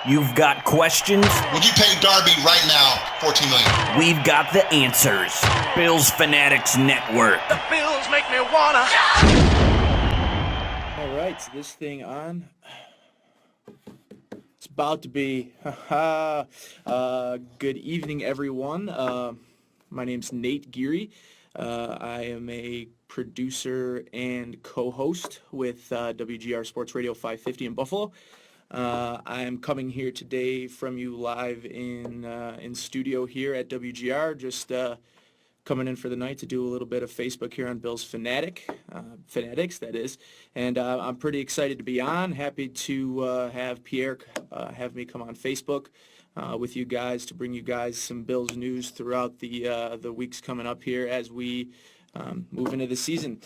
You've got questions? Would you pay Darby right now $14 million? We've got the answers. Bills Fanatics Network. The Bills make me wanna. All right, so this thing on. It's about to be. Good evening, everyone. My name's Nate Geary. I am a producer and co-host with WGR Sports Radio 550 in Buffalo. I am coming here today from you live in studio here at WGR, just coming in for the night to do a little bit of Facebook here on Bills Fanatics, that is. And I'm pretty excited to be on. Happy to have Pierre have me come on Facebook with you guys to bring you guys some Bills news throughout the weeks coming up here as we move into the season.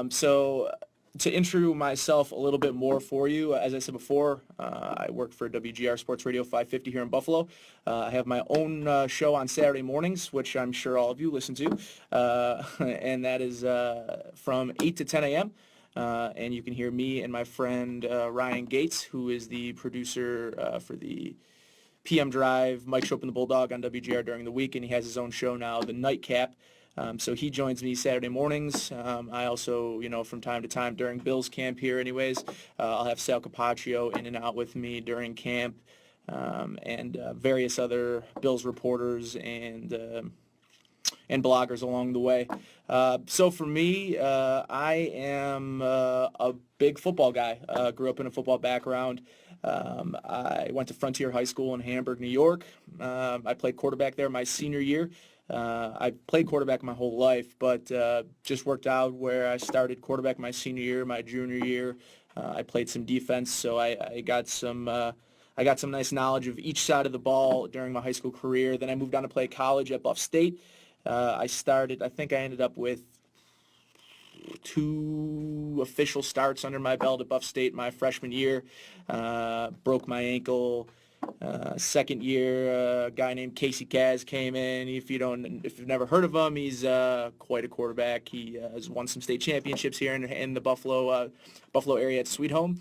So to intro myself a little bit more for you, as I said before, I work for WGR Sports Radio 550 here in Buffalo. I have my own show on Saturday mornings, which I'm sure all of you listen to, and that is from 8 to 10 a.m. And you can hear me and my friend Ryan Gates, who is the producer for the PM Drive, Mike Shope and the Bulldog on WGR during the week, and he has his own show now, The Nightcap. So he joins me Saturday mornings. I also, from time to time during Bills camp here anyways, I'll have Sal Capaccio in and out with me during camp, and various other Bills reporters and bloggers along the way. So for me, I am a big football guy. Grew up in a football background. I went to Frontier High School in Hamburg, New York. I played quarterback there my senior year. I played quarterback my whole life, but just worked out where I started quarterback my senior year, my junior year. I played some defense, so I got some nice knowledge of each side of the ball during my high school career. Then I moved on to play college at Buff State. I think I ended up with 2 official starts under my belt at Buff State my freshman year. Broke my ankle. Second year, a guy named Casey Kaz came in. If you've never heard of him, he's quite a quarterback. He has won some state championships here in the Buffalo area at Sweet Home.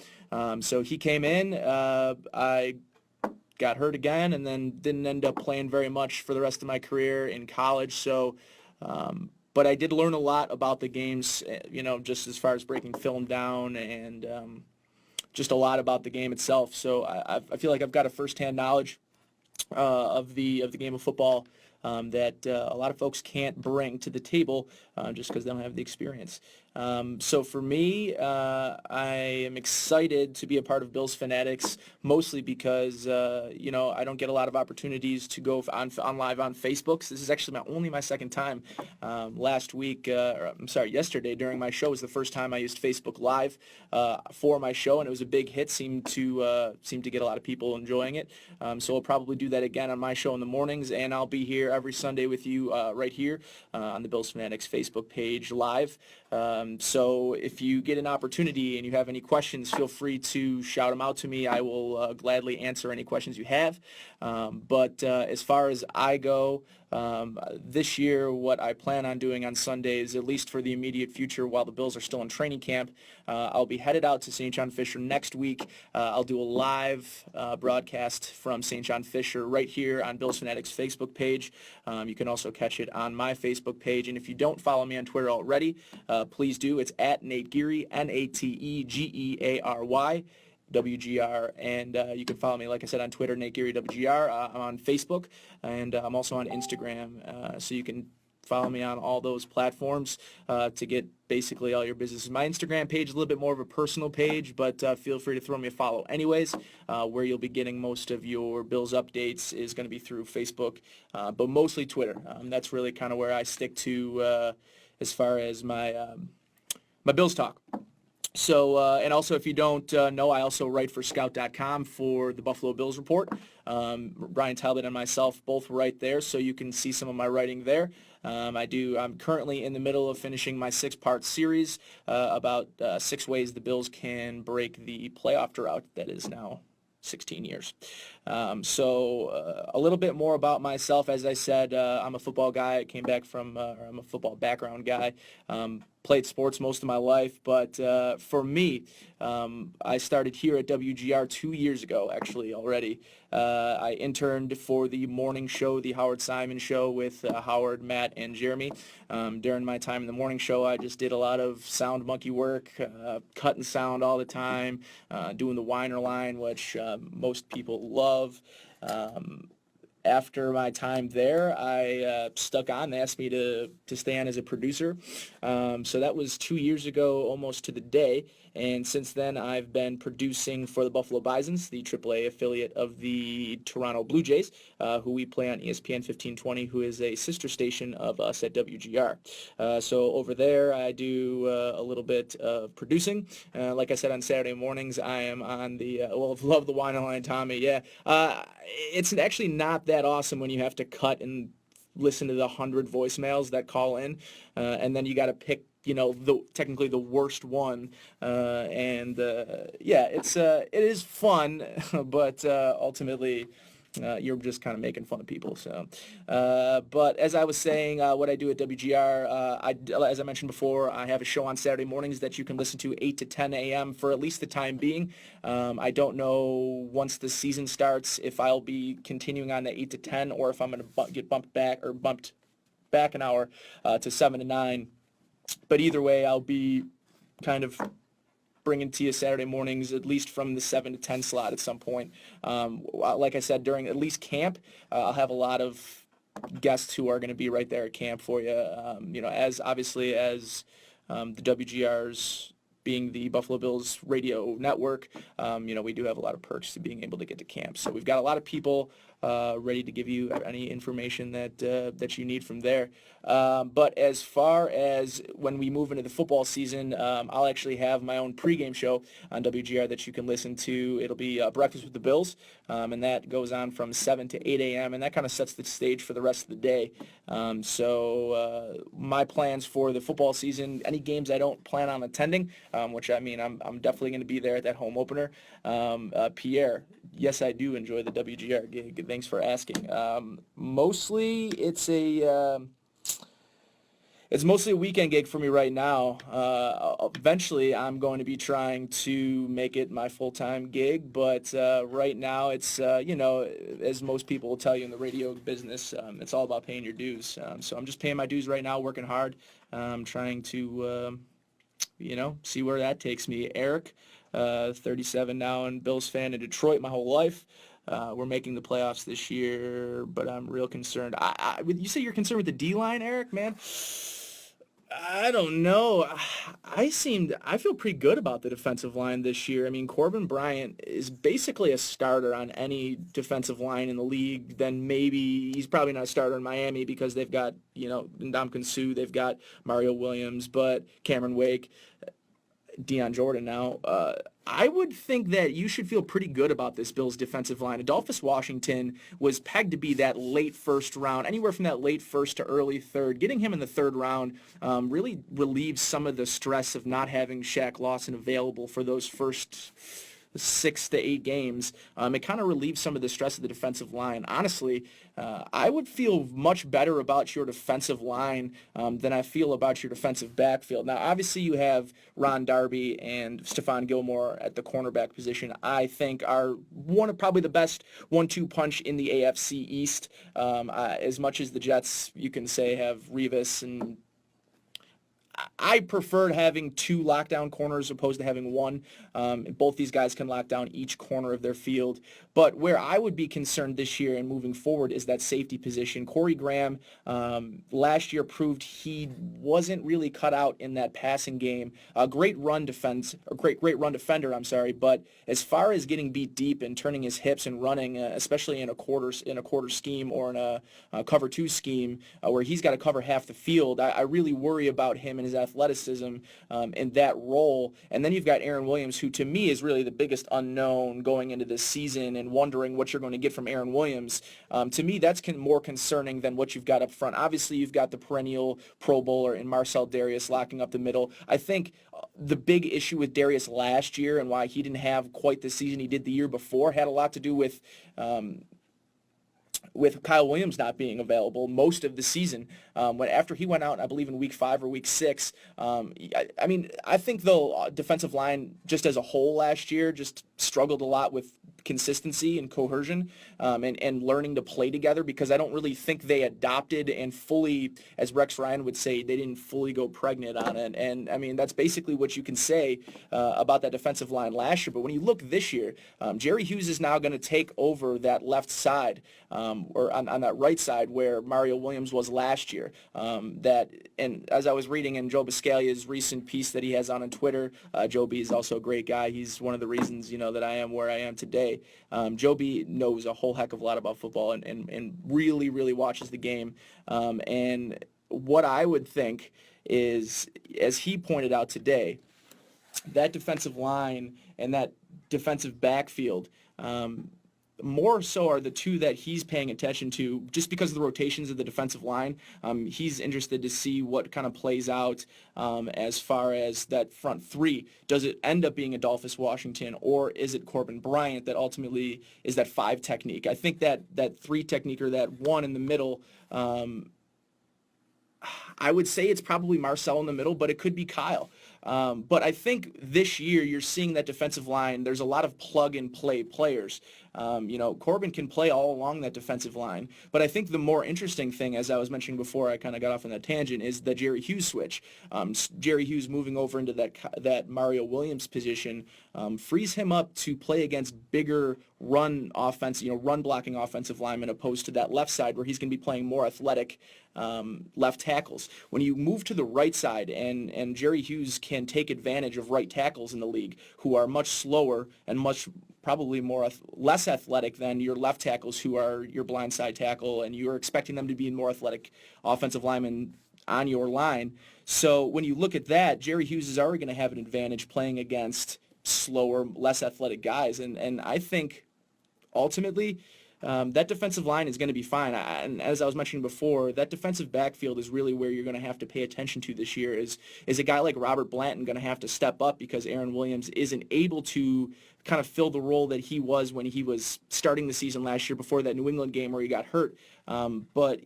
So he came in. I got hurt again, and then didn't end up playing very much for the rest of my career in college. So, but I did learn a lot about the games, just as far as breaking film down and just a lot about the game itself. So I feel like I've got a firsthand knowledge of the game of football that a lot of folks can't bring to the table just because they don't have the experience. So for me, I am excited to be a part of Bills Fanatics, mostly because, I don't get a lot of opportunities to go on live on Facebook. So this is actually only my second time. Yesterday during my show was the first time I used Facebook Live for my show, and it was a big hit. Seemed to get a lot of people enjoying it. So I'll probably do that again on my show in the mornings, and I'll be here every Sunday with you right here on the Bills Fanatics Facebook page live. So if you get an opportunity and you have any questions, feel free to shout them out to me. I will gladly answer any questions you have. But as far as I go, this year, what I plan on doing on Sundays, at least for the immediate future while the Bills are still in training camp, I'll be headed out to St. John Fisher next week. I'll do a live broadcast from St. John Fisher right here on Bills Fanatics Facebook page. You can also catch it on my Facebook page. And if you don't follow me on Twitter already, please do. It's at Nate Geary, NateGeary. WGR, and you can follow me, like I said, on Twitter, Nate Geary WGR. I'm on Facebook, and I'm also on Instagram, so you can follow me on all those platforms to get basically all your business. My Instagram page is a little bit more of a personal page, but feel free to throw me a follow anyways. Where you'll be getting most of your Bills updates is going to be through Facebook, but mostly Twitter. That's really kind of where I stick to as far as my Bills talk. So, and also, if you don't know, I also write for Scout.com for the Buffalo Bills Report. Brian Talbot and myself both write there, so you can see some of my writing there. I'm currently in the middle of finishing my 6-part series about 6 ways the Bills can break the playoff drought that is now 16 years. So a little bit more about myself. As I said, I'm a football guy. I came back from, I'm a football background guy. played sports most of my life, but for me, I started here at WGR 2 years ago, actually, already. I interned for the morning show, the Howard Simon Show, with Howard, Matt, and Jeremy. During my time in the morning show, I just did a lot of sound monkey work, cutting sound all the time, doing the whiner line, which most people love. After my time there, I stuck on. They asked me to stay on as a producer. So that was 2 years ago, almost to the day. And since then, I've been producing for the Buffalo Bisons, the AAA affiliate of the Toronto Blue Jays, who we play on ESPN 1520, who is a sister station of us at WGR. So over there, I do a little bit of producing. Like I said, on Saturday mornings, I am on the, love the Wine Line, Tommy, yeah. It's actually not that awesome when you have to cut and listen to the 100 voicemails that call in, and then you got to pick, technically the worst one, yeah, it is fun, but ultimately you're just kind of making fun of people. So, but as I was saying, what I do at WGR, as I mentioned before, I have a show on Saturday mornings that you can listen to 8 to 10 a.m. for at least the time being. I don't know once the season starts if I'll be continuing on the 8 to 10 or if I'm going to get bumped back an hour to 7 to 9. But either way, I'll be kind of bringing to you Saturday mornings, at least from the 7 to 10 slot at some point. Like I said, during at least camp, I'll have a lot of guests who are going to be right there at camp for you. As obviously as the WGR's being the Buffalo Bills radio network, we do have a lot of perks to being able to get to camp. So we've got a lot of people ready to give you any information that you need from there. But as far as when we move into the football season, I'll actually have my own pregame show on WGR that you can listen to. It'll be Breakfast with the Bills, and that goes on from 7 to 8 a.m., and that kind of sets the stage for the rest of the day. So my plans for the football season, any games I don't plan on attending, which I mean I'm definitely going to be there at that home opener. Pierre, yes, I do enjoy the WGR gig. Thanks for asking. Mostly it's mostly a weekend gig for me right now. Eventually, I'm going to be trying to make it my full-time gig, but right now it's, as most people will tell you in the radio business, it's all about paying your dues. So I'm just paying my dues right now, working hard, trying to, see where that takes me. Eric, 37 now, and Bills fan in Detroit my whole life. We're making the playoffs this year, but I'm real concerned. You say you're concerned with the D-line, Eric, man? I don't know. I feel pretty good about the defensive line this year. I mean, Corbin Bryant is basically a starter on any defensive line in the league. Then maybe he's probably not a starter in Miami because they've got, Ndamukong Suh, they've got Mario Williams, but Cameron Wake, Deion Jordan now. I would think that you should feel pretty good about this Bills defensive line. Adolphus Washington was pegged to be that late first round, anywhere from that late first to early third. Getting him in the third round really relieves some of the stress of not having Shaq Lawson available for those first 6 to 8 games. It kind of relieves some of the stress of the defensive line. Honestly, I would feel much better about your defensive line than I feel about your defensive backfield. Now, obviously, you have Ron Darby and Stephon Gilmore at the cornerback position. I think are one of probably the best 1-2 punch in the AFC East. As much as the Jets, you can say, have Revis and I preferred having 2 lockdown corners opposed to having 1. Both these guys can lock down each corner of their field. But where I would be concerned this year and moving forward is that safety position. Corey Graham last year proved he wasn't really cut out in that passing game. A great run defender, but as far as getting beat deep and turning his hips and running, especially in a quarter scheme or in a cover 2 scheme where he's got to cover half the field, I really worry about him and his athleticism in that role. And then you've got Aaron Williams, who to me is really the biggest unknown going into this season and wondering what you're going to get from Aaron Williams. To me, that's more concerning than what you've got up front. Obviously, you've got the perennial Pro Bowler in Marcel Darius locking up the middle. I think the big issue with Darius last year and why he didn't have quite the season he did the year before had a lot to do with with Kyle Williams not being available most of the season, after he went out, I believe in week 5 or week 6, I mean, I think the defensive line just as a whole last year just struggled a lot with consistency and cohesion, and learning to play together, because I don't really think they adopted and fully, as Rex Ryan would say, they didn't fully go pregnant on it. And I mean, that's basically what you can say about that defensive line last year. But when you look this year, Jerry Hughes is now going to take over that left side, or on that right side where Mario Williams was last year. And as I was reading in Joe Biscaglia's recent piece that he has on Twitter, Joe B is also a great guy. He's one of the reasons, that I am where I am today. Joe B knows a whole heck of a lot about football and really, really watches the game. And what I would think is, as he pointed out today, that defensive line and that defensive backfield, more so are the two that he's paying attention to just because of the rotations of the defensive line. He's interested to see what kind of plays out as far as that front three. Does it end up being Adolphus Washington, or is it Corbin Bryant that ultimately is that 5 technique? I think that 3 technique, or that 1 in the middle, I would say it's probably Marcel in the middle, but it could be Kyle. But I think this year you're seeing that defensive line, there's a lot of plug-and-play players. Corbin can play all along that defensive line. But I think the more interesting thing, as I was mentioning before, I kind of got off on that tangent, is the Jerry Hughes switch. Jerry Hughes moving over into that Mario Williams position frees him up to play against bigger run blocking offensive linemen, opposed to that left side where he's going to be playing more athletic left tackles. When you move to the right side, and Jerry Hughes can take advantage of right tackles in the league who are much slower and much probably less athletic than your left tackles, who are your blindside tackle, and you're expecting them to be more athletic offensive linemen on your line. So when you look at that, Jerry Hughes is already going to have an advantage playing against slower, less athletic guys. And I think ultimately that defensive line is going to be fine. And as I was mentioning before, that defensive backfield is really where you're going to have to pay attention to this year. Is a guy like Robert Blanton going to have to step up, because Aaron Williams isn't able to kind of fill the role that he was when he was starting the season last year before that New England game where he got hurt. But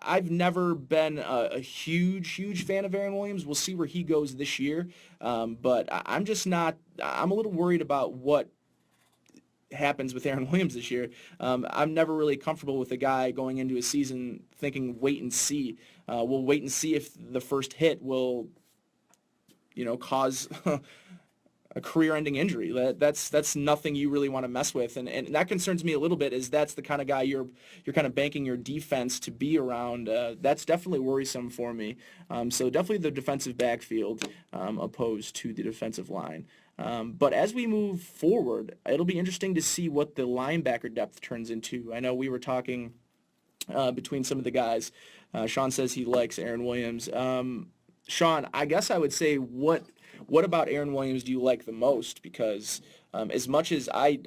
I've never been a huge fan of Aaron Williams. We'll see where he goes this year. But I'm a little worried about what happens with Aaron Williams this year. I'm never really comfortable with a guy going into a season thinking wait and see. We'll wait and see if the first hit will, cause a career-ending injury. That's nothing you really want to mess with, and that concerns me a little bit. Is that's the kind of guy you're kind of banking your defense to be around. That's definitely worrisome for me. So definitely the defensive backfield opposed to the defensive line. But as we move forward, it'll be interesting to see what the linebacker depth turns into. I know we were talking between some of the guys. Sean says he likes Aaron Williams. Sean, I guess I would say what about Aaron Williams do you like the most? Because as much as I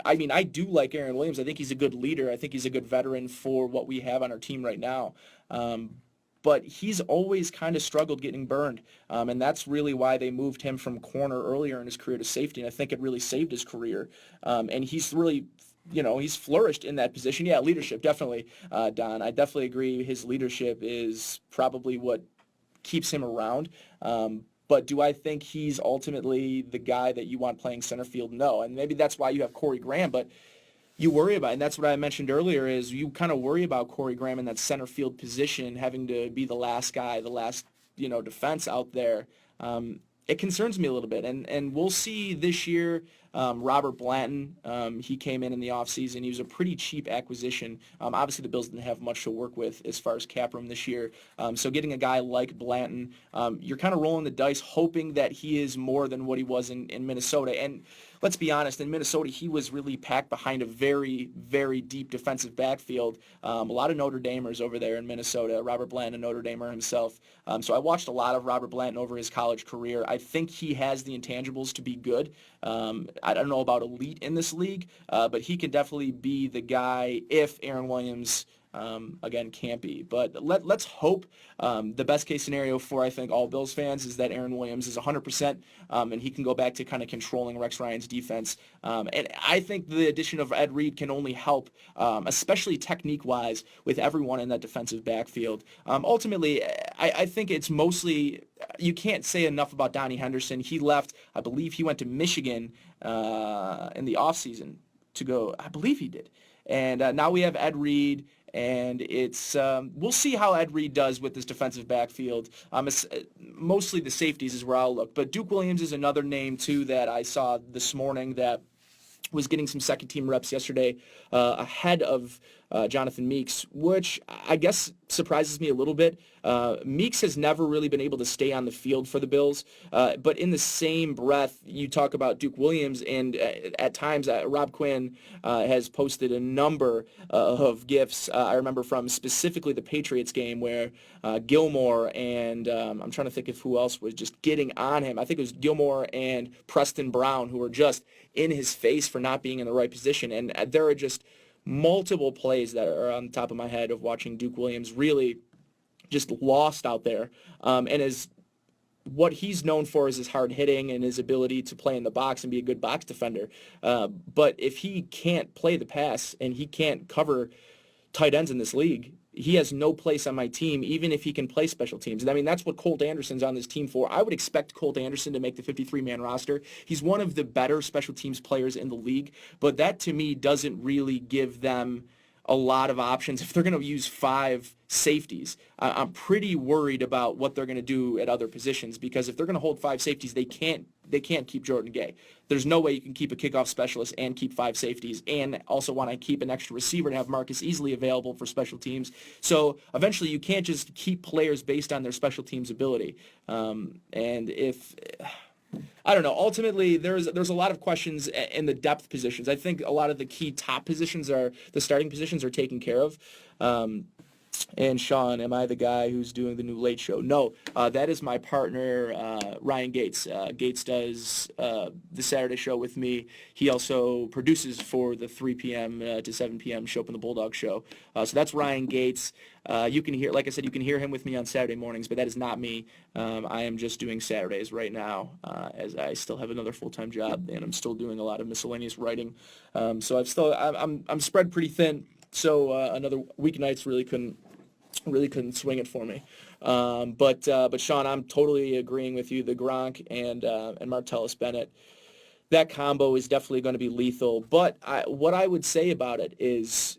do like Aaron Williams. I think he's a good leader. I think he's a good veteran for what we have on our team right now. But he's always kind of struggled getting burned. And that's really why they moved him from corner earlier in his career to safety. And I think it really saved his career. And he's really, he's flourished in that position. Yeah, leadership, definitely, Don. I definitely agree. His leadership is probably what keeps him around. But do I think he's ultimately the guy that you want playing center field? No. And maybe that's why you have Corey Graham, but you worry about, and that's what I mentioned earlier, is you kind of worry about Corey Graham in that center field position, having to be the last guy, the last, defense out there. It concerns me a little bit. And we'll see this year. Robert Blanton, he came in the offseason. He was a pretty cheap acquisition. Obviously, the Bills didn't have much to work with as far as cap room this year. So getting a guy like Blanton, you're kind of rolling the dice, hoping that he is more than what he was in Minnesota. And let's be honest, in Minnesota, he was really packed behind a very, very deep defensive backfield. A lot of Notre Damers over there in Minnesota. Robert Blanton, a Notre Damer himself. So I watched a lot of Robert Blanton over his college career. I think he has the intangibles to be good. I don't know about elite in this league, but he can definitely be the guy if Aaron Williams again, can't be. But let's hope the best case scenario for, I think, all Bills fans is that Aaron Williams is 100%, and he can go back to kind of controlling Rex Ryan's defense. And I think the addition of Ed Reed can only help, especially technique-wise, with everyone in that defensive backfield. Ultimately, I think it's mostly, you can't say enough about Donnie Henderson. He left, I believe he went to Michigan in the offseason to go, I believe he did. And now we have Ed Reed, and it's we'll see how Ed Reed does with this defensive backfield. Mostly the safeties is where I'll look. But Duke Williams is another name, too, that I saw this morning that was getting some second-team reps yesterday ahead of Jonathan Meeks, which I guess surprises me a little bit. Meeks has never really been able to stay on the field for the Bills, but in the same breath, you talk about Duke Williams, and at times Rob Quinn has posted a number of GIFs. I remember from specifically the Patriots game where Gilmore and I'm trying to think of who else was just getting on him. I think it was Gilmore and Preston Brown who were just in his face for not being in the right position, and there are just multiple plays that are on the top of my head of watching Duke Williams really just lost out there, and is what he's known for is his hard hitting and his ability to play in the box and be a good box defender. But if he can't play the pass and he can't cover tight ends in this league, he has no place on my team, even if he can play special teams. And I mean, that's what Colt Anderson's on this team for. I would expect Colt Anderson to make the 53-man roster. He's one of the better special teams players in the league, but that to me doesn't really give them a lot of options. If they're going to use 5 safeties, I'm pretty worried about what they're going to do at other positions, because if they're going to hold 5 safeties, they can't keep Jordan Gay. There's no way you can keep a kickoff specialist and keep 5 safeties and also want to keep an extra receiver to have Marcus Easley available for special teams. So eventually you can't just keep players based on their special teams ability. And if... I don't know. Ultimately, there's a lot of questions in the depth positions. I think a lot of the key top positions the starting positions are taken care of. And Sean, am I the guy who's doing the new Late Show? No, that is my partner, Ryan Gates. Gates does the Saturday show with me. He also produces for the 3 p.m. To 7 p.m. Show Up in the Bulldog Show. So that's Ryan Gates. You can hear, like I said, you can hear him with me on Saturday mornings, but that is not me. I am just doing Saturdays right now, as I still have another full-time job, and I'm still doing a lot of miscellaneous writing. So I'm spread pretty thin. So another weeknights really couldn't swing it for me. But Sean, I'm totally agreeing with you. The Gronk and Martellus Bennett, that combo is definitely going to be lethal. But what I would say about it is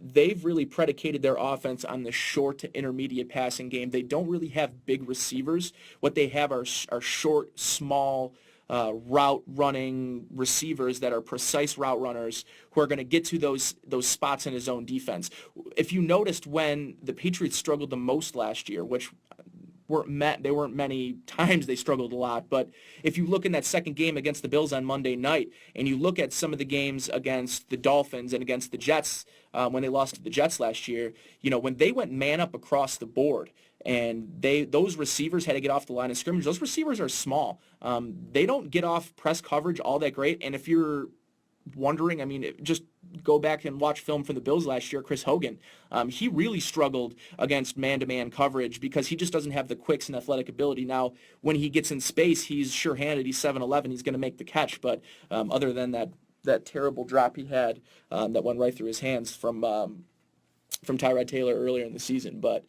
they've really predicated their offense on the short to intermediate passing game. They don't really have big receivers. What they have are short, small, route running receivers that are precise route runners who are going to get to those spots in his own defense. If you noticed when the Patriots struggled the most last year, which there weren't many times they struggled a lot, but if you look in that second game against the Bills on Monday night and you look at some of the games against the Dolphins and against the Jets when they lost to the Jets last year, when they went man up across the board and those receivers had to get off the line of scrimmage, those receivers are small. They don't get off press coverage all that great, and if you're wondering, I mean, just go back and watch film from the Bills last year. Chris Hogan, he really struggled against man-to-man coverage because he just doesn't have the quicks and athletic ability. Now, when he gets in space, he's sure-handed. He's 7'11". He's going to make the catch, but other than that terrible drop he had that went right through his hands from Tyrod Taylor earlier in the season, but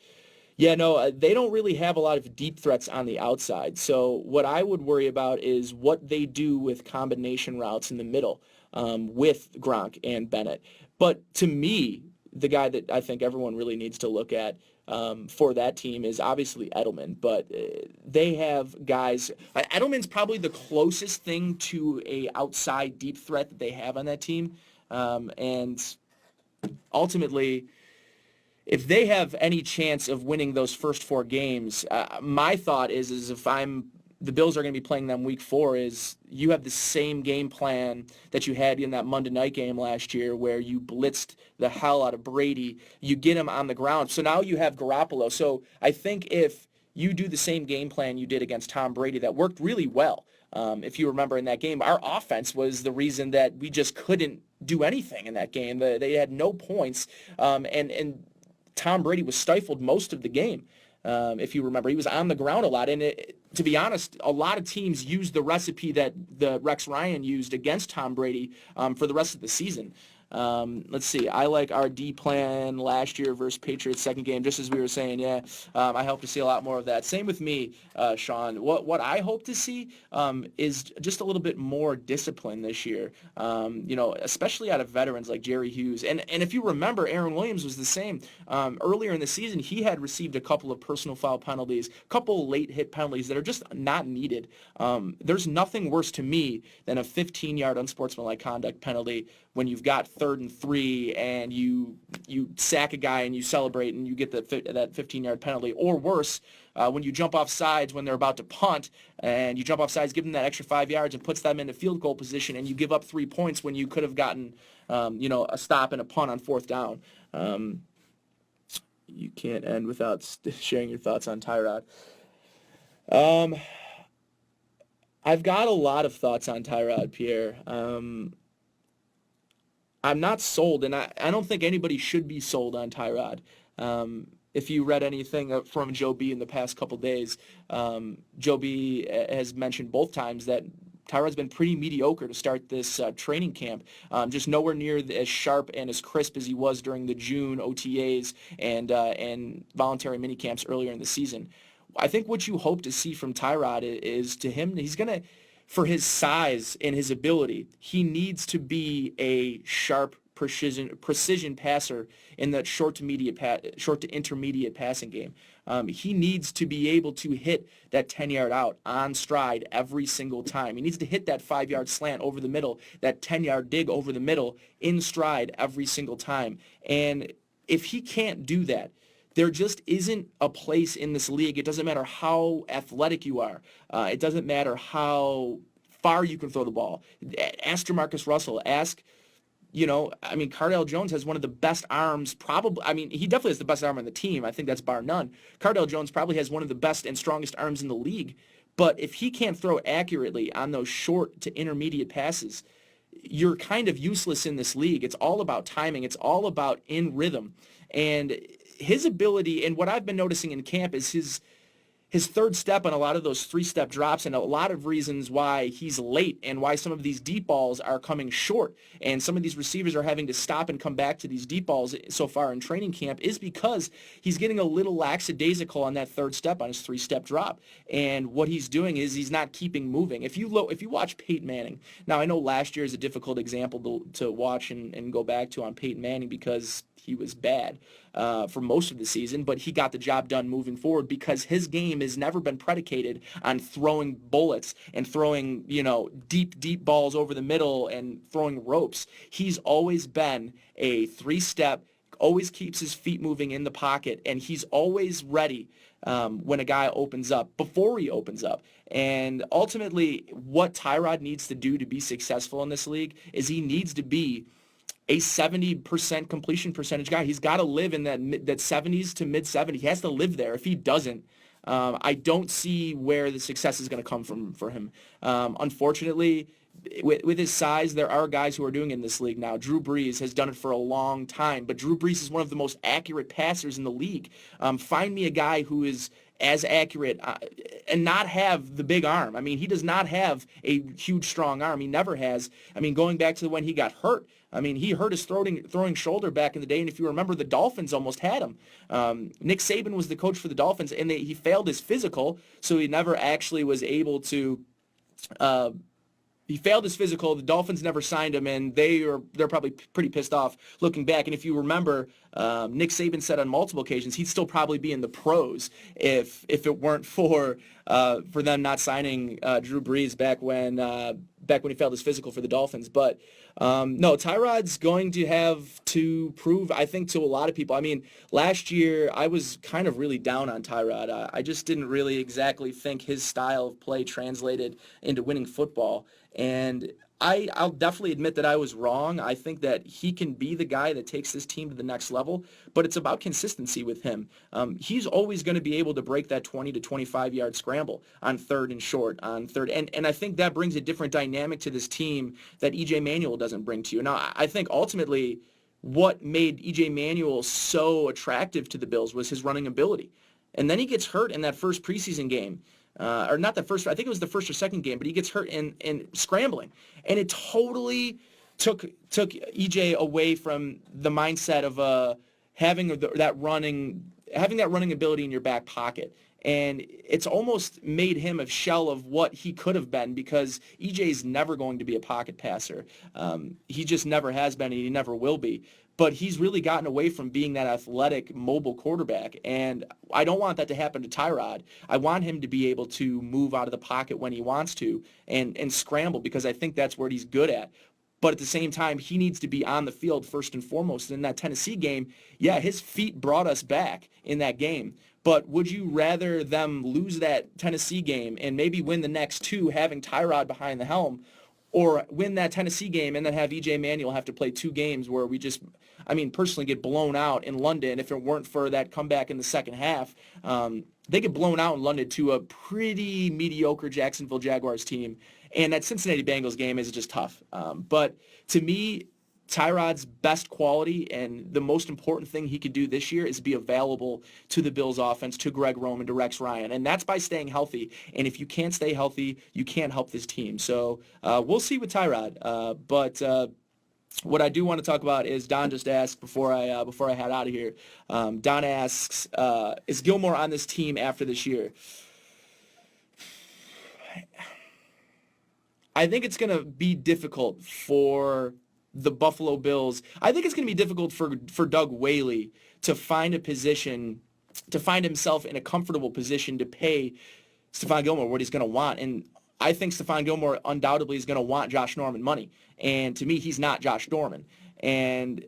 yeah, no, they don't really have a lot of deep threats on the outside. So what I would worry about is what they do with combination routes in the middle with Gronk and Bennett. But to me, the guy that I think everyone really needs to look at for that team is obviously Edelman. But they have guys. Edelman's probably the closest thing to a outside deep threat that they have on that team. And ultimately, if they have any chance of winning those first 4 games, my thought is if the Bills are going to be playing them week 4, is you have the same game plan that you had in that Monday night game last year where you blitzed the hell out of Brady. You get him on the ground. So now you have Garoppolo. So I think if you do the same game plan you did against Tom Brady, that worked really well. If you remember in that game, our offense was the reason that we just couldn't do anything in that game. They had no points. And Tom Brady was stifled most of the game. If you remember, he was on the ground a lot. And to be honest, a lot of teams used the recipe that the Rex Ryan used against Tom Brady for the rest of the season. Let's see. I like our D plan last year versus Patriots second game, just as we were saying. Yeah, I hope to see a lot more of that. Same with me, Sean. What I hope to see is just a little bit more discipline this year. Especially out of veterans like Jerry Hughes. And if you remember, Aaron Williams was the same. Earlier in the season, he had received a couple of personal foul penalties, a couple late hit penalties that are just not needed. There's nothing worse to me than a 15-yard unsportsmanlike conduct penalty when you've got 3rd and 3 and you sack a guy and you celebrate and you get that 15-yard penalty, or worse, when you jump off sides when they're about to punt and you jump off sides, give them that extra 5 yards and puts them into field goal position, and you give up 3 points when you could have gotten a stop and a punt on 4th down. You can't end without sharing your thoughts on Tyrod. I've got a lot of thoughts on Tyrod, Pierre. I'm not sold, and I don't think anybody should be sold on Tyrod. If you read anything from Joe B in the past couple days, Joe B has mentioned both times that Tyrod's been pretty mediocre to start this training camp, just nowhere near as sharp and as crisp as he was during the June OTAs and voluntary minicamps earlier in the season. I think what you hope to see from Tyrod is to him, he's going to, for his size and his ability, he needs to be a sharp precision passer in that short to intermediate passing game. He needs to be able to hit that 10-yard out on stride every single time. He needs to hit that 5-yard slant over the middle, that 10-yard dig over the middle in stride every single time. And if he can't do that, there just isn't a place in this league. It doesn't matter how athletic you are. It doesn't matter how far you can throw the ball. Ask DeMarcus Russell. Ask, Cardale Jones has one of the best arms, he definitely has the best arm on the team. I think that's bar none. Cardale Jones probably has one of the best and strongest arms in the league. But if he can't throw accurately on those short to intermediate passes, you're kind of useless in this league. It's all about timing. It's all about in rhythm. And his ability, and what I've been noticing in camp, is his third step on a lot of those 3-step drops, and a lot of reasons why he's late and why some of these deep balls are coming short and some of these receivers are having to stop and come back to these deep balls so far in training camp, is because he's getting a little lackadaisical on that third step on his 3-step drop. And what he's doing is he's not keeping moving. If you watch Peyton Manning, now I know last year is a difficult example to watch and go back to on Peyton Manning because he was bad for most of the season, but he got the job done moving forward because his game has never been predicated on throwing bullets and throwing, deep balls over the middle and throwing ropes. He's always been a 3-step, always keeps his feet moving in the pocket, and he's always ready when a guy opens up, before he opens up. And ultimately, what Tyrod needs to do to be successful in this league is he needs to be a 70% completion percentage guy. He's got to live in that 70s to mid-70s. He has to live there. If he doesn't, I don't see where the success is going to come from for him. Unfortunately, with his size, there are guys who are doing it in this league now. Drew Brees has done it for a long time, but Drew Brees is one of the most accurate passers in the league. Find me a guy who is as accurate and not have the big arm. He does not have a huge, strong arm. He never has. Going back to when he got hurt, he hurt his throwing shoulder back in the day, and if you remember, the Dolphins almost had him. Nick Saban was the coach for the Dolphins, and he failed his physical, so he never actually was able to he failed his physical. The Dolphins never signed him, and they're probably pretty pissed off looking back. And if you remember, Nick Saban said on multiple occasions he'd still probably be in the pros if it weren't for them not signing Drew Brees back when he failed his physical for the Dolphins. But no, Tyrod's going to have to prove, I think, to a lot of people. Last year I was kind of really down on Tyrod. I just didn't really exactly think his style of play translated into winning football. And I'll definitely admit that I was wrong. I think that he can be the guy that takes this team to the next level, but it's about consistency with him. He's always going to be able to break that 20 to 25-yard scramble on third and short, on third. And I think that brings a different dynamic to this team that E.J. Manuel doesn't bring to you. Now, I think ultimately what made E.J. Manuel so attractive to the Bills was his running ability. And then he gets hurt in that first preseason game. Or not the first, I think it was the first or second game, but he gets hurt in scrambling. And it totally took EJ away from the mindset of having that running ability in your back pocket. And it's almost made him a shell of what he could have been, because EJ is never going to be a pocket passer. He just never has been, and he never will be. But he's really gotten away from being that athletic, mobile quarterback. And I don't want that to happen to Tyrod. I want him to be able to move out of the pocket when he wants to and scramble, because I think that's what he's good at. But at the same time, he needs to be on the field first and foremost. In that Tennessee game, yeah, his feet brought us back in that game. But would you rather them lose that Tennessee game and maybe win the next two having Tyrod behind the helm, or win that Tennessee game and then have E.J. Manuel have to play two games where we just, personally get blown out in London? If it weren't for that comeback in the second half, they get blown out in London to a pretty mediocre Jacksonville Jaguars team. And that Cincinnati Bengals game is just tough. But to me, Tyrod's best quality and the most important thing he could do this year is be available to the Bills offense, to Greg Roman, to Rex Ryan. And that's by staying healthy. And if you can't stay healthy, you can't help this team. So we'll see with Tyrod. But what I do want to talk about is Don just asked before I head out of here. Don asks, is Gilmore on this team after this year? I think it's going to be difficult for the Buffalo Bills. I think it's going to be difficult for Doug Whaley to find himself in a comfortable position to pay Stephon Gilmore what he's going to want. And I think Stephon Gilmore undoubtedly is going to want Josh Norman money. And to me, he's not Josh Norman. And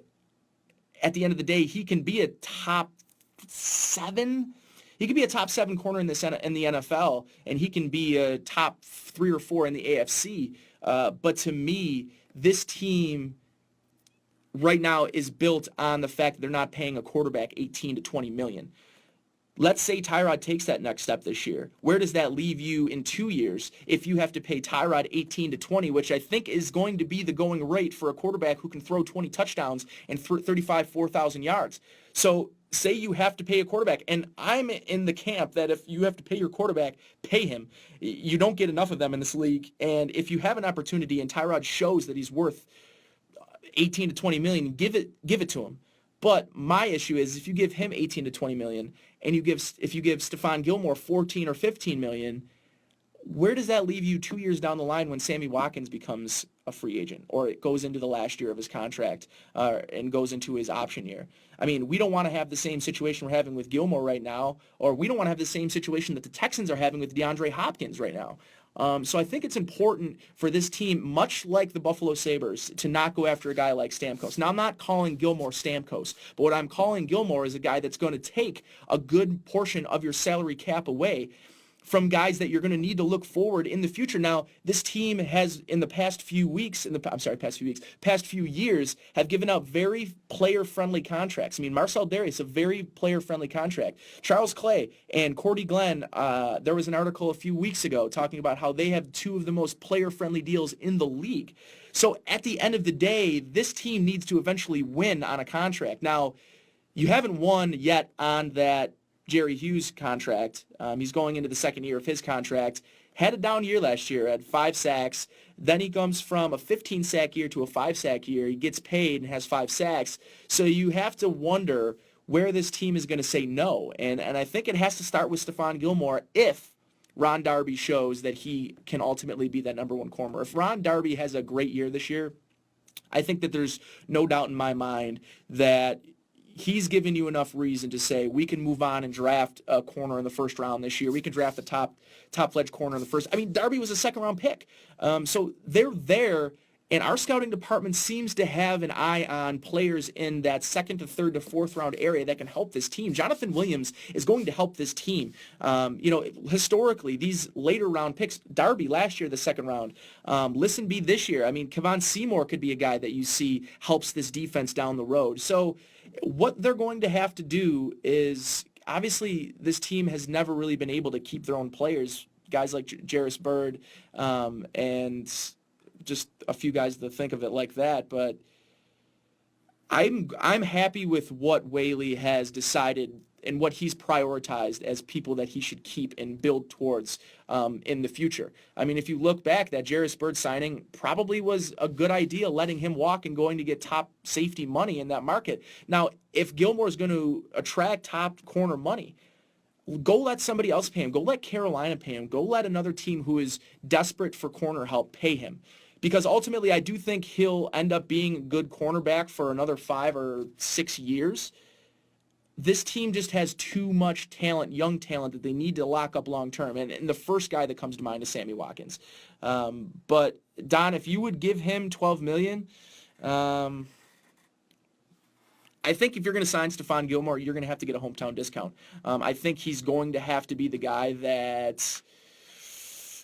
at the end of the day, he can be a top 7. He could be a top 7 corner in the NFL, and he can be a top 3 or 4 in the AFC. But to me, this team right now is built on the fact that they're not paying a quarterback $18 to $20 million. Let's say Tyrod takes that next step this year. Where does that leave you in 2 years if you have to pay Tyrod 18 to 20, which I think is going to be the going rate for a quarterback who can throw 20 touchdowns and 4,000 yards. So say you have to pay a quarterback, and I'm in the camp that if you have to pay your quarterback, pay him. You don't get enough of them in this league, and if you have an opportunity and Tyrod shows that he's worth 18 to 20 million, give it to him. But my issue is if you give him 18 to 20 million and if you give Stephon Gilmore 14 or 15 million, where does that leave you 2 years down the line when Sammy Watkins becomes a free agent, or it goes into the last year of his contract and goes into his option year? We don't want to have the same situation we're having with Gilmore right now, or we don't want to have the same situation that the Texans are having with DeAndre Hopkins right now. So I think it's important for this team, much like the Buffalo Sabres, to not go after a guy like Stamkos. Now, I'm not calling Gilmore Stamkos, but what I'm calling Gilmore is a guy that's going to take a good portion of your salary cap away from guys that you're going to need to look forward in the future. Now, this team has, in the past few years, have given out very player-friendly contracts. Marcel Darius, a very player-friendly contract. Charles Clay and Cordy Glenn, there was an article a few weeks ago talking about how they have 2 of the most player-friendly deals in the league. So at the end of the day, this team needs to eventually win on a contract. Now, you haven't won yet on that Jerry Hughes contract. He's going into the second year of his contract. Had a down year last year, had 5 sacks. Then he comes from a 15-sack year to a 5-sack year. He gets paid and has 5 sacks. So you have to wonder where this team is going to say no. And I think it has to start with Stephon Gilmore if Ron Darby shows that he can ultimately be that number 1 corner. If Ron Darby has a great year this year, I think that there's no doubt in my mind that he's given you enough reason to say we can move on and draft a corner in the first round this year. We can draft a top-fledged corner in the first. Darby was a second-round pick. So they're there, and our scouting department seems to have an eye on players in that second to third to fourth round area that can help this team. Jonathan Williams is going to help this team. Historically, these later round picks, Darby last year, the second round, Listenby this year. Kevon Seymour could be a guy that you see helps this defense down the road. So what they're going to have to do is, obviously, this team has never really been able to keep their own players, guys like Jarris Bird, and just a few guys to think of it like that. But I'm happy with what Whaley has decided and what he's prioritized as people that he should keep and build towards in the future. I mean, if you look back, that Jarris Byrd signing probably was a good idea, letting him walk and going to get top safety money in that market. Now, if Gilmore's going to attract top corner money, go let somebody else pay him. Go let Carolina pay him. Go let another team who is desperate for corner help pay him. Because ultimately, I do think he'll end up being a good cornerback for another 5 or 6 years. This team just has too much talent, young talent, that they need to lock up long term. And the first guy that comes to mind is Sammy Watkins. But Don, if you would give him $12 million, I think if you're going to sign Stephon Gilmore, you're going to have to get a hometown discount. I think he's going to have to be the guy that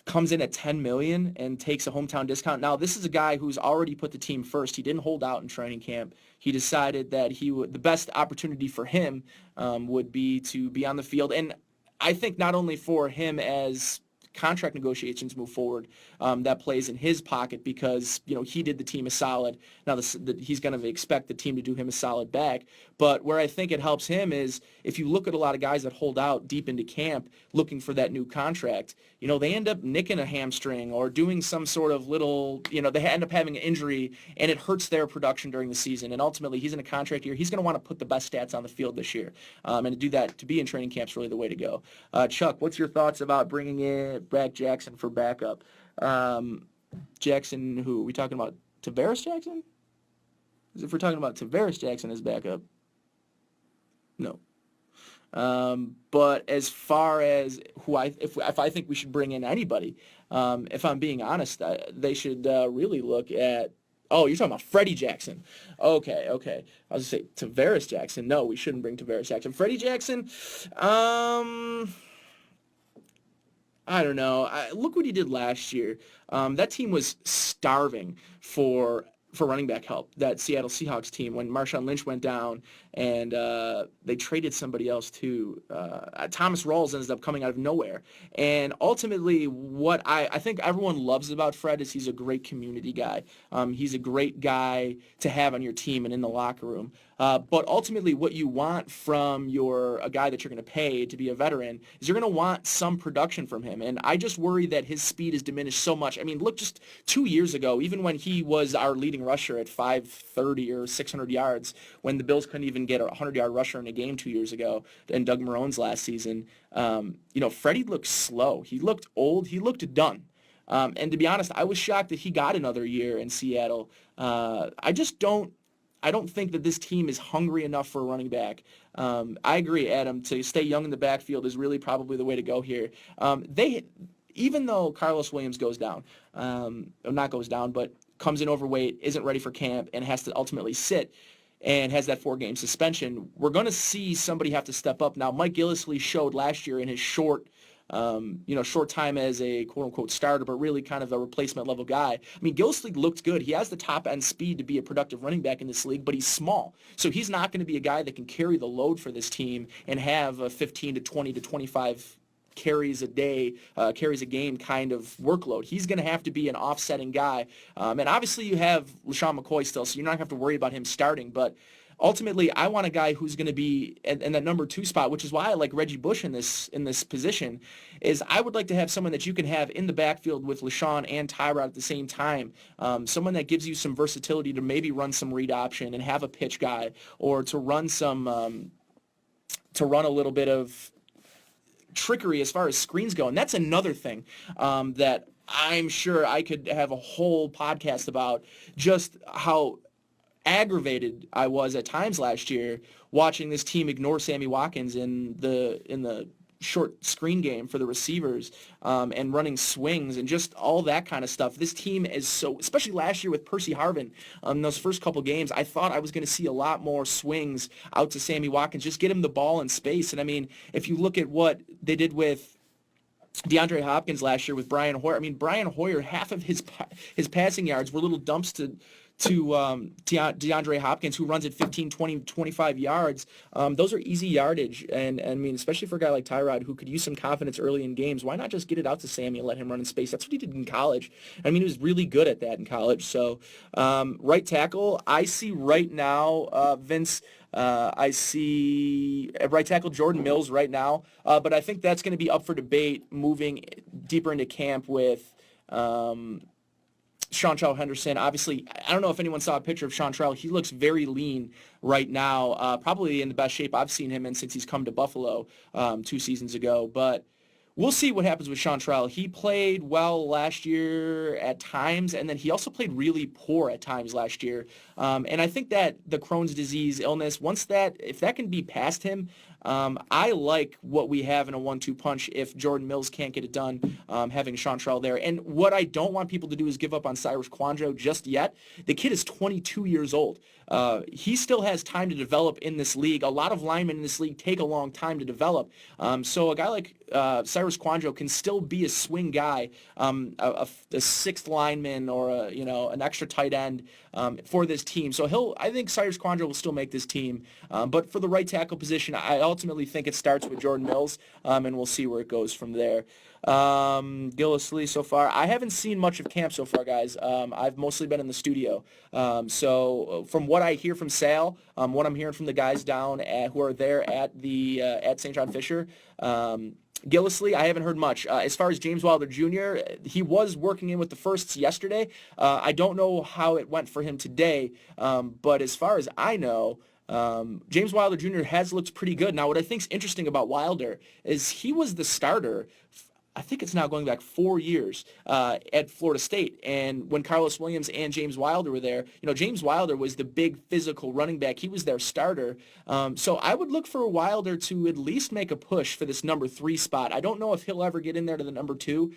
comes in at $10 million and takes a hometown discount. Now, this is a guy who's already put the team first. He didn't hold out in training camp. He decided that the best opportunity for him would be to be on the field. And I think not only for him as contract negotiations move forward, that plays in his pocket because, he did the team a solid. Now, he's going to expect the team to do him a solid back. But where I think it helps him is if you look at a lot of guys that hold out deep into camp looking for that new contract, they end up nicking a hamstring or doing some sort of little, they end up having an injury and it hurts their production during the season. And ultimately, he's in a contract year. He's going to want to put the best stats on the field this year. And to do that, to be in training camp is really the way to go. Chuck, what's your thoughts about bringing in Brad Jackson for backup? Jackson, who are we talking about? Tavares Jackson? Because if we're talking about Tavares Jackson as backup, no. But as far as if I think we should bring in anybody, if I'm being honest, they should really look at. Oh, you're talking about Freddie Jackson. Okay. I was going to say Tavares Jackson. No, we shouldn't bring Tavares Jackson. Freddie Jackson, I don't know. Look what he did last year. That team was starving for running back help, that Seattle Seahawks team, when Marshawn Lynch went down and they traded somebody else too. Thomas Rawls ended up coming out of nowhere. And ultimately, what I think everyone loves about Fred is he's a great community guy. He's a great guy to have on your team and in the locker room. But ultimately, what you want from a guy that you're going to pay to be a veteran is you're going to want some production from him. And I just worry that his speed is diminished so much. I mean, look, just 2 years ago, even when he was our leading rusher at 530 or 600 yards, when the Bills couldn't even get a 100-yard rusher in a game 2 years ago, and Doug Marone's last season, Freddie looked slow. He looked old. He looked done. And to be honest, I was shocked that he got another year in Seattle. I don't think that this team is hungry enough for a running back. I agree, Adam, to stay young in the backfield is really probably the way to go here. Even though Carlos Williams goes down, but comes in overweight, isn't ready for camp, and has to ultimately sit and has that 4-game suspension, we're going to see somebody have to step up. Now, Mike Gillislee showed last year in his short time as a quote-unquote starter, but really kind of a replacement level guy. I mean, Gillislee looked good. He has the top-end speed to be a productive running back in this league, but he's small. So he's not going to be a guy that can carry the load for this team and have a 15 to 20 to 25 carries a game kind of workload. He's going to have to be an offsetting guy. And obviously you have LaShawn McCoy still, so you're not going to have to worry about him starting, but ultimately, I want a guy who's going to be in that number 2 spot, which is why I like Reggie Bush in this position. Is I would like to have someone that you can have in the backfield with LaShawn and Tyrod at the same time. Someone that gives you some versatility to maybe run some read option and have a pitch guy, or to run a little bit of trickery as far as screens go. And that's another thing that I'm sure I could have a whole podcast about, just how aggravated I was at times last year watching this team ignore Sammy Watkins in the short screen game for the receivers, and running swings and just all that kind of stuff. This team is so, especially last year with Percy Harvin, those first couple games, I thought I was going to see a lot more swings out to Sammy Watkins, just get him the ball in space. And I mean, if you look at what they did with DeAndre Hopkins last year with Brian Hoyer, I mean, Brian Hoyer, half of his passing yards were little dumps to DeAndre Hopkins, who runs at 15, 20, 25 yards. Those are easy yardage. And I mean, especially for a guy like Tyrod who could use some confidence early in games, why not just get it out to Sammy and let him run in space? That's what he did in college. I mean, he was really good at that in college. So right tackle, I see right now, Vince, I see at right tackle Jordan Mills right now. But I think that's going to be up for debate moving deeper into camp with Seantrell Henderson. Obviously, I don't know if anyone saw a picture of Seantrell. He looks very lean right now, probably in the best shape I've seen him in since he's come to Buffalo 2 seasons ago. But we'll see what happens with Seantrell. He played well last year at times, and then he also played really poor at times last year. And I think that the Crohn's disease illness, if that can be past him, I like what we have in a 1-2 punch if Jordan Mills can't get it done, having Seantrell there. And what I don't want people to do is give up on Cyrus Quandro just yet. The kid is 22 years old. He still has time to develop in this league. A lot of linemen in this league take a long time to develop. So a guy like Cyrus Quandro can still be a swing guy, a sixth lineman or an extra tight end for this team. So I think Cyrus Quandro will still make this team. But for the right tackle position, I ultimately think it starts with Jordan Mills, and we'll see where it goes from there. Gillislee so far. I haven't seen much of camp so far, guys. I've mostly been in the studio. So from what I hear from Sal, what I'm hearing from the guys down who are there at St. John Fisher, Gillislee, I haven't heard much. As far as James Wilder Jr., he was working in with the firsts yesterday. I don't know how it went for him today, but as far as I know, James Wilder Jr. has looked pretty good. Now, what I think is interesting about Wilder is he was the starter, I think it's now going back 4 years at Florida State. And when Carlos Williams and James Wilder were there, James Wilder was the big physical running back. He was their starter. So I would look for Wilder to at least make a push for this number 3 spot. I don't know if he'll ever get in there to the number 2.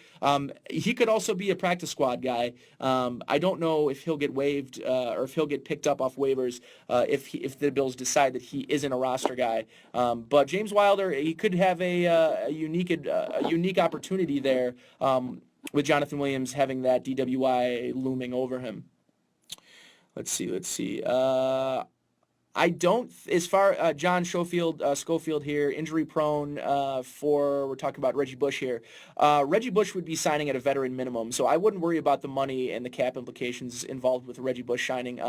He could also be a practice squad guy. I don't know if he'll get waived or if he'll get picked up off waivers if the Bills decide that he isn't a roster guy. But James Wilder, he could have a unique opportunity there with Jonathan Williams having that DWI looming over him. Let's see. I don't, as far, John Schofield here, injury prone we're talking about Reggie Bush here. Reggie Bush would be signing at a veteran minimum, so I wouldn't worry about the money and the cap implications involved with Reggie Bush signing.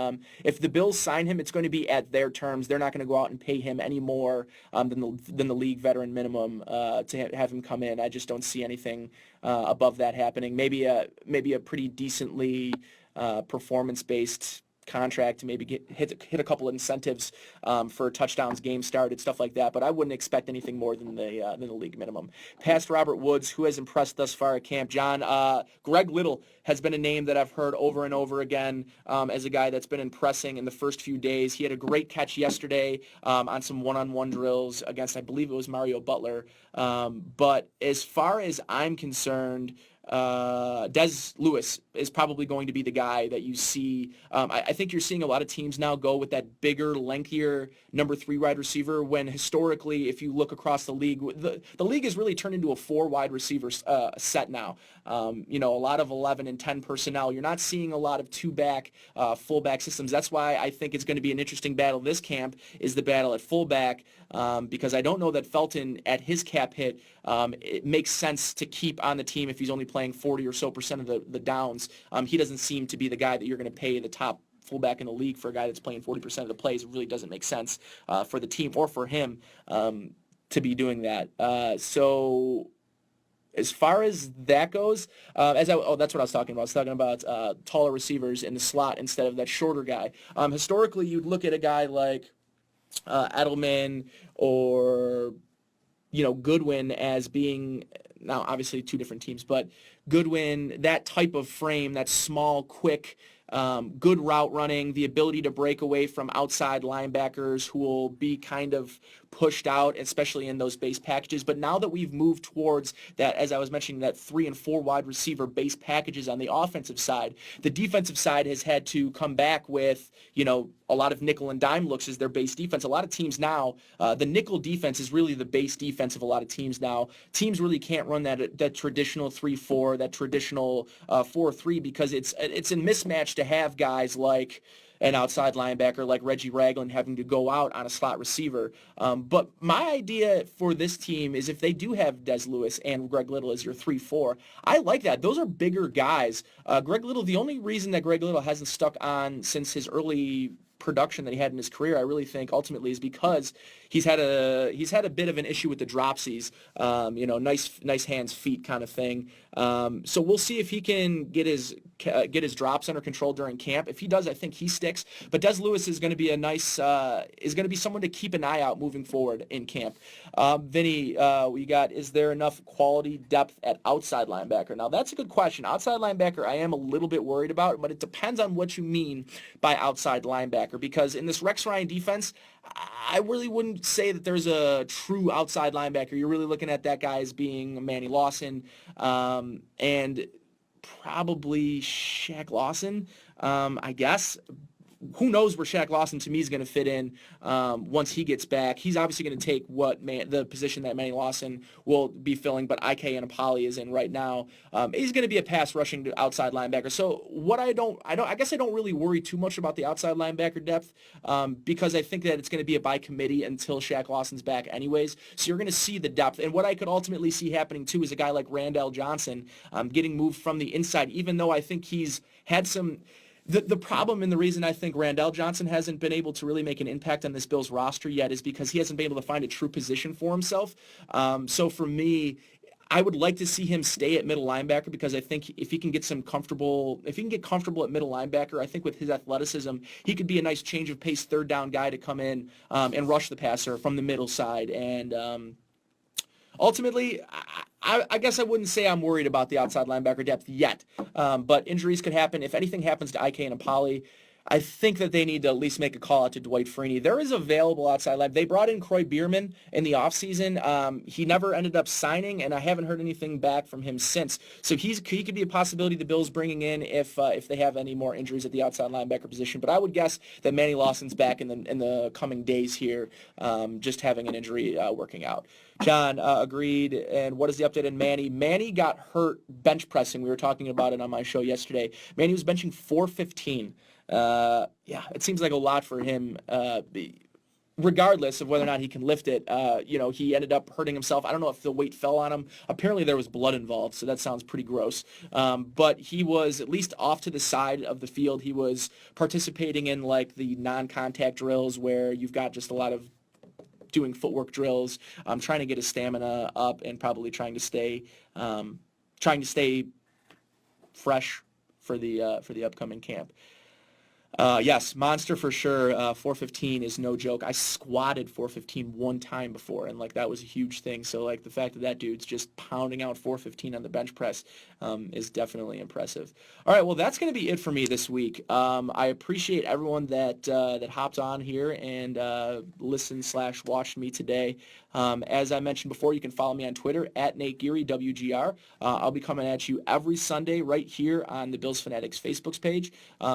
If the Bills sign him, it's going to be at their terms. They're not going to go out and pay him any more than the league veteran minimum to have him come in. I just don't see anything above that happening. Maybe a pretty decently performance-based contract to maybe hit a couple of incentives for touchdowns, game started, stuff like that. But I wouldn't expect anything more than the league minimum. Past Robert Woods, who has impressed thus far at camp, John, Greg Little has been a name that I've heard over and over again as a guy that's been impressing in the first few days. He had a great catch yesterday on some one-on-one drills against, I believe it was Mario Butler. But as far as I'm concerned, Des Lewis is probably going to be the guy that you see. I think you're seeing a lot of teams now go with that bigger, lengthier number 3 wide receiver when historically, if you look across the league, the league has really turned into a 4 wide receiver set now. A lot of 11 and 10 personnel. You're not seeing a lot of 2-back, fullback systems. That's why I think it's going to be an interesting battle this camp is the battle at fullback because I don't know that Felton at his cap hit, it makes sense to keep on the team if he's only playing 40 or so % of the downs. He doesn't seem to be the guy that you're going to pay the top fullback in the league for a guy that's playing 40% of the plays. It really doesn't make sense for the team or for him to be doing that. So as far as that goes, that's what I was talking about. I was talking about taller receivers in the slot instead of that shorter guy. Historically, you'd look at a guy like Edelman or Goodwin as being, now obviously 2 different teams, but Goodwin, that type of frame, that small, quick, good route running, the ability to break away from outside linebackers who will be kind of pushed out, especially in those base packages. But now that we've moved towards that, as I was mentioning, that 3 and 4 wide receiver base packages on the offensive side, the defensive side has had to come back with, a lot of nickel and dime looks as their base defense. A lot of teams now, the nickel defense is really the base defense of a lot of teams now. Teams really can't run that traditional 3-4, that traditional 4-3 because it's a mismatch to have guys like an outside linebacker like Reggie Ragland having to go out on a slot receiver. But my idea for this team is if they do have Des Lewis and Greg Little as your 3-4, I like that. Those are bigger guys. Greg Little, the only reason that Greg Little hasn't stuck on since his early production that he had in his career, I really think ultimately is because he's had a bit of an issue with the dropsies, nice hands, feet kind of thing. So we'll see if he can get his drops under control during camp. If he does, I think he sticks. But Des Lewis is going to be someone to keep an eye out moving forward in camp. Vinny, is there enough quality depth at outside linebacker? Now that's a good question. Outside linebacker, I am a little bit worried about, but it depends on what you mean by outside linebacker. Because in this Rex Ryan defense, I really wouldn't say that there's a true outside linebacker. You're really looking at that guy as being Manny Lawson and probably Shaq Lawson, I guess. Who knows where Shaq Lawson to me is going to fit in once he gets back. He's obviously going to take the position that Manny Lawson will be filling, but IK Anapali is in right now. He's going to be a pass rushing to outside linebacker. So I guess I don't really worry too much about the outside linebacker depth because I think that it's going to be a by committee until Shaq Lawson's back anyways. So you're going to see the depth. And what I could ultimately see happening too is a guy like Randall Johnson getting moved from the inside, even though I think he's had some. The problem and the reason I think Randall Johnson hasn't been able to really make an impact on this Bills roster yet is because he hasn't been able to find a true position for himself. So for me, I would like to see him stay at middle linebacker because I think if he can get comfortable at middle linebacker, I think with his athleticism, he could be a nice change of pace third down guy to come in and rush the passer from the middle side. And ultimately, I guess I wouldn't say I'm worried about the outside linebacker depth yet, but injuries could happen. If anything happens to IK and Apolli, I think that they need to at least make a call out to Dwight Freeney. There is available outside line. They brought in Croy Bierman in the offseason. He never ended up signing, and I haven't heard anything back from him since. So he could be a possibility the Bills bringing in if they have any more injuries at the outside linebacker position. But I would guess that Manny Lawson's back in the coming days here, just having an injury working out. John, agreed. And what is the update on Manny? Manny got hurt bench pressing. We were talking about it on my show yesterday. Manny was benching 415. It seems like a lot for him, regardless of whether or not he can lift it. He ended up hurting himself. I don't know if the weight fell on him. Apparently there was blood involved, so that sounds pretty gross. But he was at least off to the side of the field. He was participating in like the non-contact drills where you've got just a lot of doing footwork drills, trying to get his stamina up and probably trying to stay fresh for the upcoming camp. Yes, monster for sure. 415 is no joke. I squatted 415 one time before, and that was a huge thing. So the fact that dude's just pounding out 415 on the bench press is definitely impressive. All right, well that's going to be it for me this week. I appreciate everyone that hopped on here and listened/watched me today. As I mentioned before, you can follow me on Twitter at Nate Geary WGR. I'll be coming at you every Sunday right here on the Bills Fanatics Facebook page.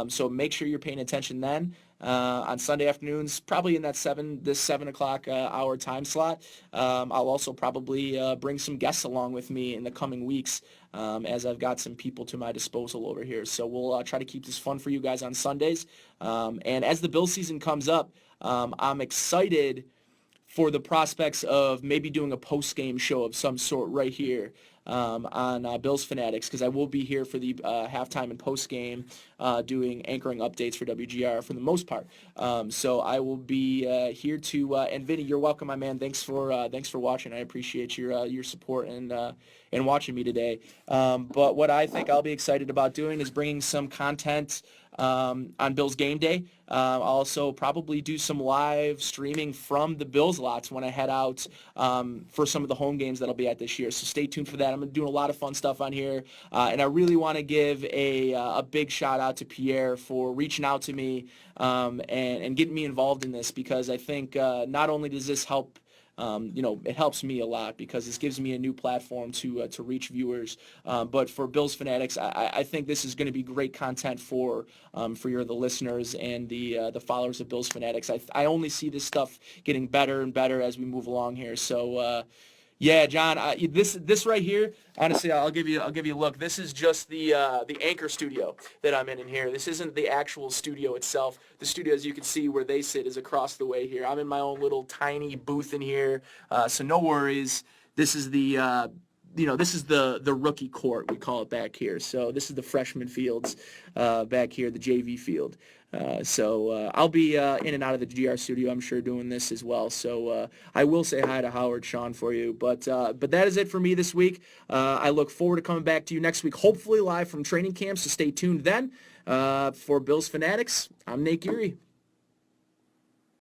So make sure you're paying attention then. On Sunday afternoons, probably in that 7 o'clock hour time slot. I'll also probably bring some guests along with me in the coming weeks as I've got some people to my disposal over here. So we'll try to keep this fun for you guys on Sundays. And as the Bills season comes up, I'm excited for the prospects of maybe doing a post-game show of some sort right here on Bills Fanatics, because I will be here for the halftime and post-game doing anchoring updates for WGR for the most part. So I will be here to and Vinny, you're welcome, my man. Thanks for watching. I appreciate your support and watching me today. But what I think I'll be excited about doing is bringing some content on Bills Game Day. I'll also probably do some live streaming from the Bills lots when I head out for some of the home games that I'll be at this year. So stay tuned for that. I'm doing a lot of fun stuff on here. And I really want to give a big shout out to Pierre for reaching out to me and getting me involved in this, because I think not only does this help it helps me a lot because this gives me a new platform to reach viewers. But for Bills Fanatics, I think this is going to be great content for the listeners and the followers of Bills Fanatics. I only see this stuff getting better and better as we move along here. So yeah, John, this right here, honestly, I'll give you a look. This is just the anchor studio that I'm in here. This isn't the actual studio itself. The studio, as you can see, where they sit is across the way here. I'm in my own little tiny booth in here, so no worries. This is this is the rookie court, we call it back here. So this is the freshman fields back here, the JV field. So I'll be in and out of the GR studio, I'm sure, doing this as well. So I will say hi to Howard, Sean, for you. But that is it for me this week. I look forward to coming back to you next week, hopefully live from training camp, so stay tuned then. For Bills Fanatics, I'm Nate Geary.